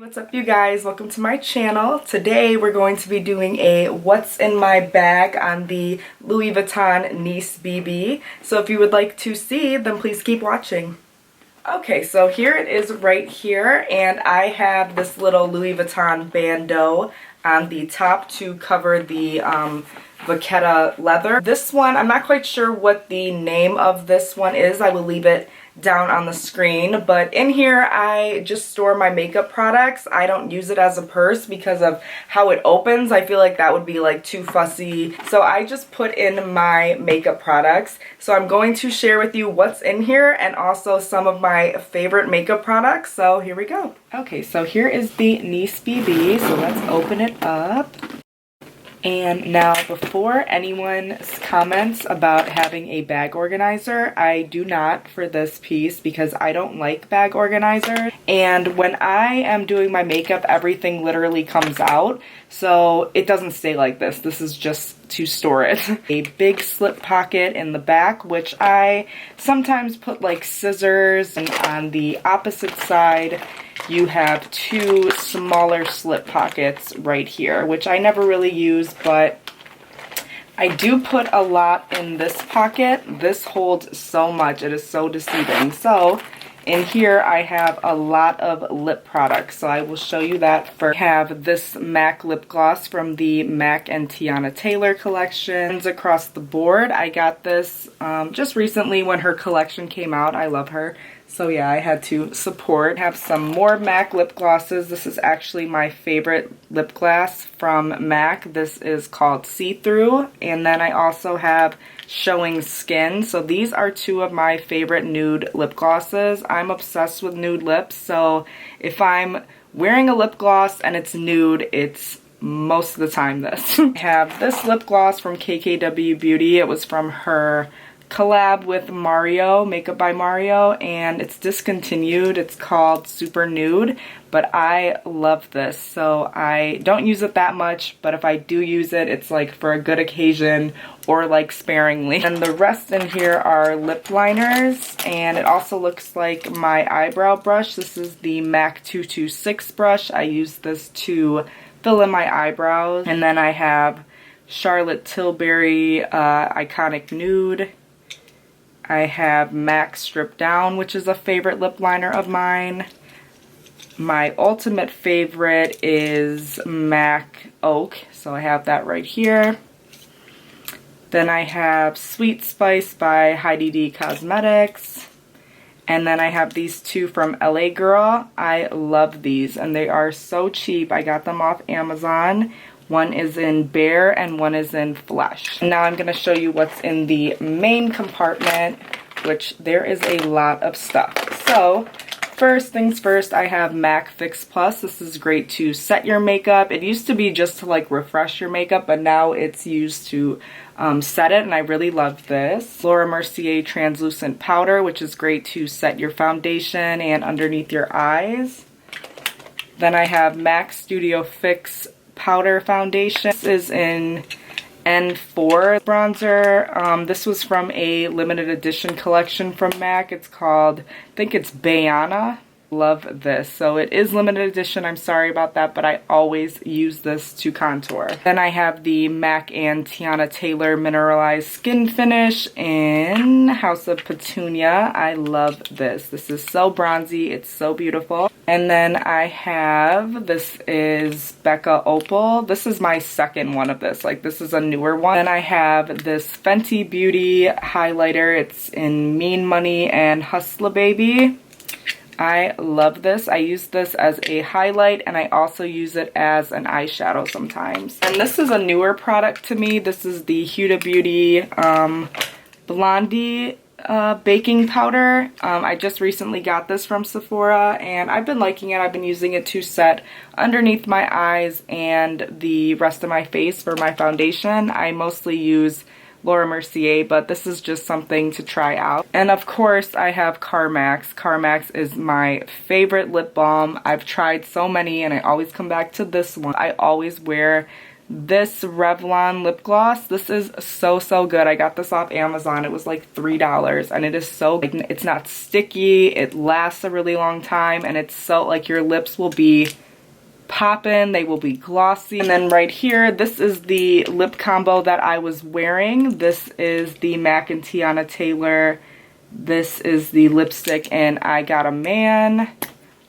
What's up you guys? Welcome to my channel. Today we're going to be doing a what's in my bag on the Louis Vuitton Nice BB. So if you would like to see, then please keep watching. Okay, so here it is right here, and I have this little Louis Vuitton bandeau on the top to cover the Vachetta leather. This one, I'm not quite sure what the name of this one is. I will leave it down on the screen, but in here I just store my makeup products. I don't use it as a purse because of how it opens. I feel like that would be like too fussy, so I just put in my makeup products. So I'm going to share with you what's in here and also some of my favorite makeup products. So here we go. Okay, so here is the Nice BB, so let's open it up. And now, before anyone comments about having a bag organizer, I do not for this piece because I don't like bag organizers. And when I am doing my makeup, everything literally comes out. So it doesn't stay like this. This is just to store it. A big slip pocket in the back, which I sometimes put like scissors, and on the opposite side you have two smaller slip pockets right here, which I never really use, but I do put a lot in this pocket. This holds so much, it is so deceiving. So in here I have a lot of lip products, so I will show you that first. I have this MAC lip gloss from the MAC and Tiana Taylor collections across the board. I got this just recently when her collection came out. I love her. So yeah, I had to support. I have some more MAC lip glosses. This is actually my favorite lip gloss from MAC. This is called See Through. And then I also have Showing Skin. So these are two of my favorite nude lip glosses. I'm obsessed with nude lips. So if I'm wearing a lip gloss and it's nude, it's most of the time this. I have this lip gloss from KKW Beauty. It was from her collab with Mario, Makeup by Mario, and it's discontinued. It's called Super Nude, but I love this. So I don't use it that much, but if I do use it, it's like for a good occasion or like sparingly. And the rest in here are lip liners, and it also looks like my eyebrow brush. This is the MAC 226 brush. I use this to fill in my eyebrows. And then I have Charlotte Tilbury Iconic Nude. I have MAC Strip Down, which is a favorite lip liner of mine. My ultimate favorite is MAC Oak, so I have that right here. Then I have Sweet Spice by Heidi D Cosmetics. And then I have these two from LA Girl. I love these, and they are so cheap. I got them off Amazon. One is in Bare and one is in Flesh. Now I'm going to show you what's in the main compartment, which there is a lot of stuff. So first things first, I have MAC Fix Plus. This is great to set your makeup. It used to be just to like refresh your makeup, but now it's used to set it, and I really love this. Laura Mercier Translucent Powder, which is great to set your foundation and underneath your eyes. Then I have MAC Studio Fix Powder Foundation. This is in N4 bronzer. This was from a limited edition collection from MAC. It's called, I think it's Bayana. Love this. So it is limited edition. I'm sorry about that, but I always use this to contour. Then I have the MAC and Tiana Taylor Mineralized Skin Finish in House of Petunia. I love this. This is so bronzy. It's so beautiful. And then I have, this is Becca Opal. This is my second one of this. Like, this is a newer one. Then I have this Fenty Beauty highlighter. It's in Mean Money and Hustla Baby. I love this. I use this as a highlight, and I also use it as an eyeshadow sometimes. And this is a newer product to me. This is the Huda Beauty Blondie baking powder. I just recently got this from Sephora, and I've been liking it. I've been using it to set underneath my eyes and the rest of my face for my foundation. I mostly use Laura Mercier, but this is just something to try out. And of course I have Carmax. Carmax is my favorite lip balm. I've tried so many and I always come back to this one. I always wear this Revlon lip gloss. This is so good. I got this off Amazon. It was like $3, and it is so, it's not sticky, it lasts a really long time, and it's so like your lips will be poppin', they will be glossy. And then right here, this is the lip combo that I was wearing. This is the MAC and Tiana Taylor. This is the lipstick and I Got a Man.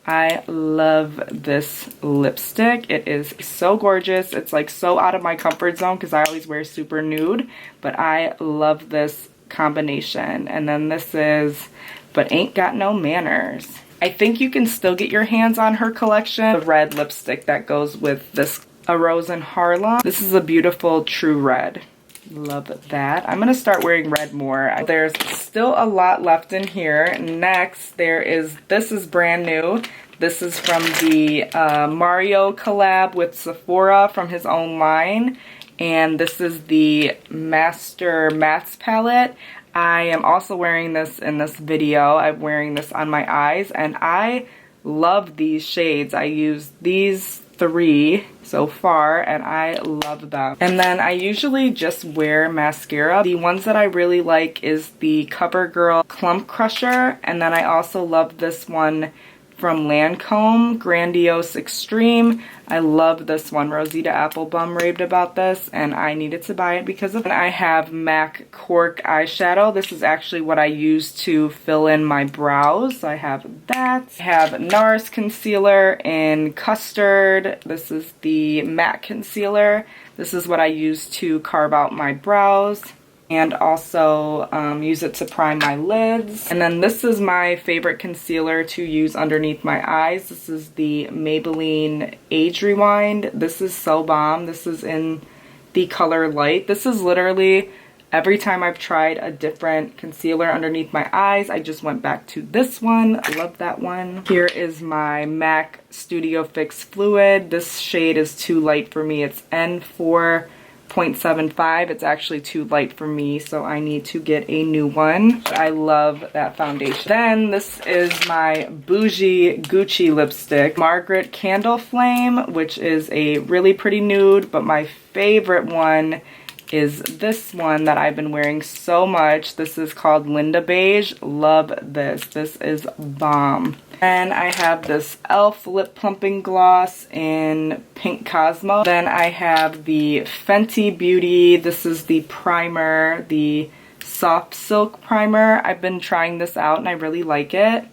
I love this lipstick. It is so gorgeous. It's like so out of my comfort zone because I always wear super nude, but I love this combination. And then this is But Ain't Got No Manners. I think you can still get your hands on her collection. The red lipstick that goes with this A Rose in Harlem. This is a beautiful true red. Love that. I'm gonna start wearing red more. There's still a lot left in here. Next, this is brand new. This is from the Mario collab with Sephora from his own line. And this is the Master Mattes palette. I am also wearing this in this video. I'm wearing this on my eyes and I love these shades. I used these 3 so far and I love them. And then I usually just wear mascara. The ones that I really like is the CoverGirl Clump Crusher, and then I also love this one from Lancome, Grandiose Extreme. I love this one. Rosita Applebum raved about this and I needed to buy it because of it. I have MAC Cork eyeshadow. This is actually what I use to fill in my brows. So I have that. I have NARS concealer in Custard. This is the matte concealer. This is what I use to carve out my brows and also use it to prime my lids. And then this is my favorite concealer to use underneath my eyes. This is the Maybelline Age Rewind. This is so bomb. This is in the color Light. This is literally, every time I've tried a different concealer underneath my eyes, I just went back to this one. I love that one. Here is my MAC Studio Fix Fluid. This shade is too light for me. It's N4.75. It's actually too light for me, so I need to get a new one. I love that foundation. Then this is my bougie Gucci lipstick, Margaret Candle Flame, which is a really pretty nude, but my favorite one is this one that I've been wearing so much. This is called Linda Beige. Love this. This is bomb. And I have this e.l.f. lip plumping gloss in Pink Cosmo. Then I have the Fenty Beauty. This is the primer, the Soft Silk Primer. I've been trying this out and I really like it.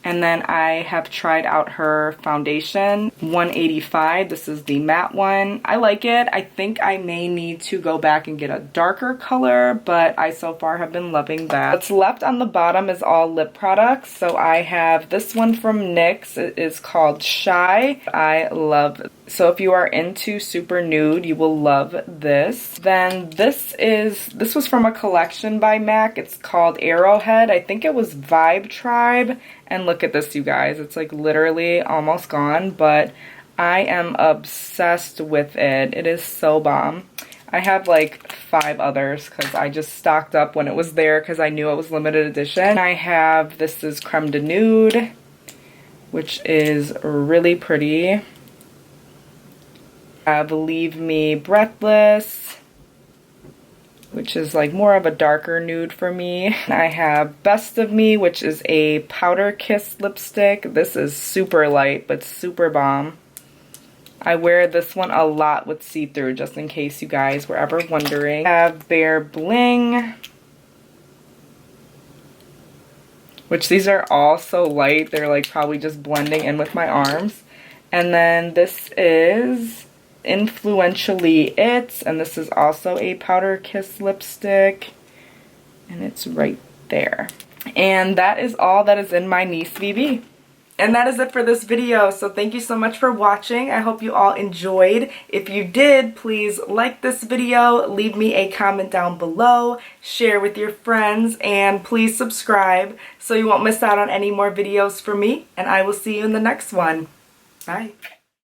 And then I have tried out her foundation, 185. This is the matte one. I like it. I think I may need to go back and get a darker color, but I so far have been loving that. What's left on the bottom is all lip products. So I have this one from NYX. It is called Shy. I love it. So if you are into super nude, you will love this. Then this was from a collection by MAC. It's called Arrowhead. I think it was Vibe Tribe. And look at this, you guys. It's like literally almost gone, but I am obsessed with it. It is so bomb. I have like 5 others because I just stocked up when it was there because I knew it was limited edition. I have, this is Creme de Nude, which is really pretty. I have Leave Me Breathless, which is like more of a darker nude for me. I have Best of Me, which is a Powder Kiss lipstick. This is super light, but super bomb. I wear this one a lot with see-through, just in case you guys were ever wondering. I have Bare Bling, which these are all so light. They're like probably just blending in with my arms. And then this is Influentially It, and this is also a Powder Kiss lipstick, and it's right there. And that is all that is in my Nice BB. And that is it for this video, so thank you so much for watching. I hope you all enjoyed. If you did, please like this video, leave me a comment down below, share with your friends, and please subscribe so you won't miss out on any more videos from me, and I will see you in the next one. Bye.